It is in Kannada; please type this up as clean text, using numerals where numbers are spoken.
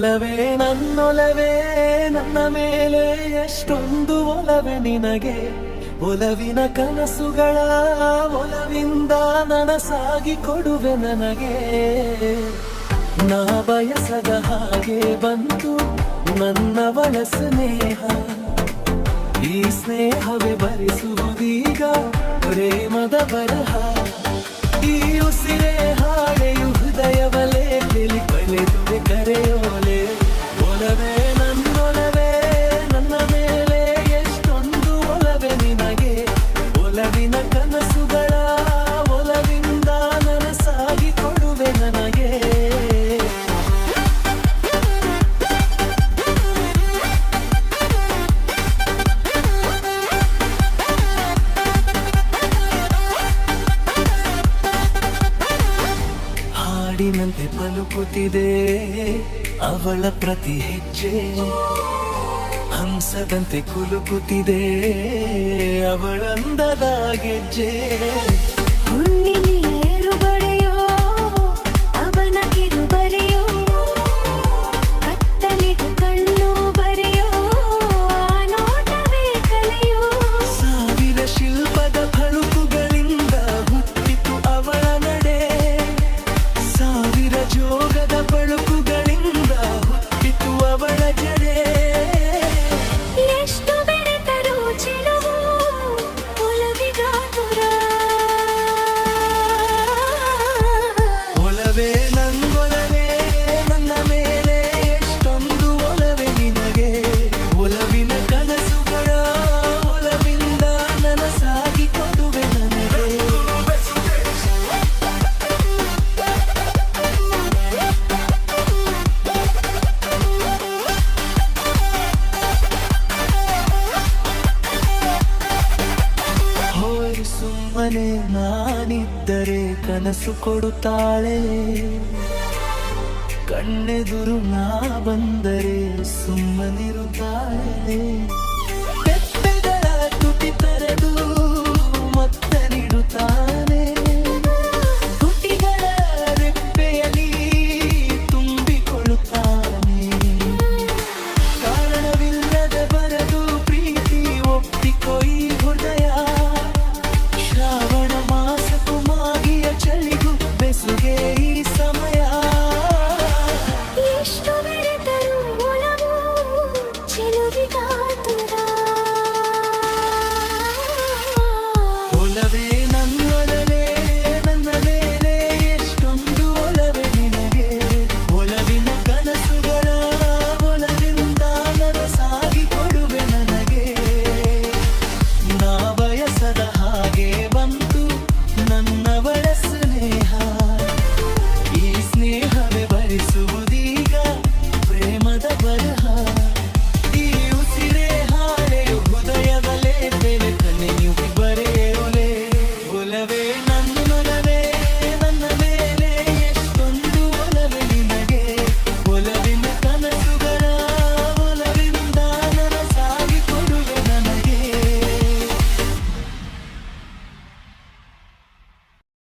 ಒಲವೇ ನನ್ನೊಲವೇ ನನ್ನ ಮೇಲೆ ಎಷ್ಟೊಂದು ಒಲವೇ ನಿನಗೆ. ಒಲವಿನ ಕನಸುಗಳ ಒಲವಿಂದ ನನಸಾಗಿ ಕೊಡುವೆ ನನಗೆ. ನಾ ಬಯಸದ ಹಾಗೆ ಬಂತು ನನ್ನವಳ ಸ್ನೇಹ. ಈ ಸ್ನೇಹವೇ ಭರಿಸುವುದೀಗ ಪ್ರೇಮದ ಬರಹ. ಈ ಉಸಿರೇ ಹಾಳೆಯು ಹೃದಯವಲೇ ಬಳೆದುವೆ ಕರೆಯೋಲೆ. ಒಲವೇ ನನ್ನೊಲವೇ ನನ್ನ ಮೇಲೆ ಎಷ್ಟೊಂದು ಒಲವೇ ನಿನಗೆ. ಒಲವಿನ ಕನಸುಗಳ ಒಲವಿಂದ ನನಸಾಗಿ ಕೊಡುವೆ ನನಗೆ. ಹಾಡಿನಂತೆ ಪಲುಕುತ್ತಿದೆ ಅವಳ ಪ್ರತಿ ಹೆಜ್ಜೆ. ಹಂಸದಂತೆ ಕುಲುಕುತ್ತಿದೆ ಅವಳಂದದ ಗೆಜ್ಜೆ. ಹುಣ್ಣಿನಿಯರು ಬರೆಯೋ ಅವನ ಕಿರು ಬರೆಯೋ. ಕತ್ತಲಿಗೆ ಕಣ್ಣು ಬರೆಯೋ ಆ ನೋಟವೇ ಕಲೆಯೋ. ಸಾವಿರ ಶಿಲ್ಪದ ಫಲುಕುಗಳಿಂದ ಹುಟ್ಟಿತು ಅವಳ ನಡೆ. ಸಾವಿರ ಜೋಗದ ಬಳುಕುಗಳಿಂದ ಹುಟ್ಟಿತು ಅವಳ ಜಡೆ. ಎಷ್ಟು ಬೆರೆತರೂ ಚಿಲುವು ಒಲವಿಗಾತುರ. ಒಲವೇ ನಂಗೊಲವೇ ನನ್ನ ಮೇಲೆ ಎಷ್ಟೊಂದು ಒಲವೇ ನಿನಗೆ. ಒಲವಿನ ಕನಸುಗಳ ಒಲವಿಂದ ನನಸಾಗಿ ಕೊಡುವೆ ನನಗೆ. ಹೋಯ್ ಸುಮ್ಮನೆ ನಾನಿದ್ದರೆ ಕನಸು ಕೊಡುತ್ತಾಳೆ. ಕಣ್ಣೆದುರು ನಾ ಬಂದರೆ ಸುಮ್ಮನಿರುತ್ತಾಳೆ.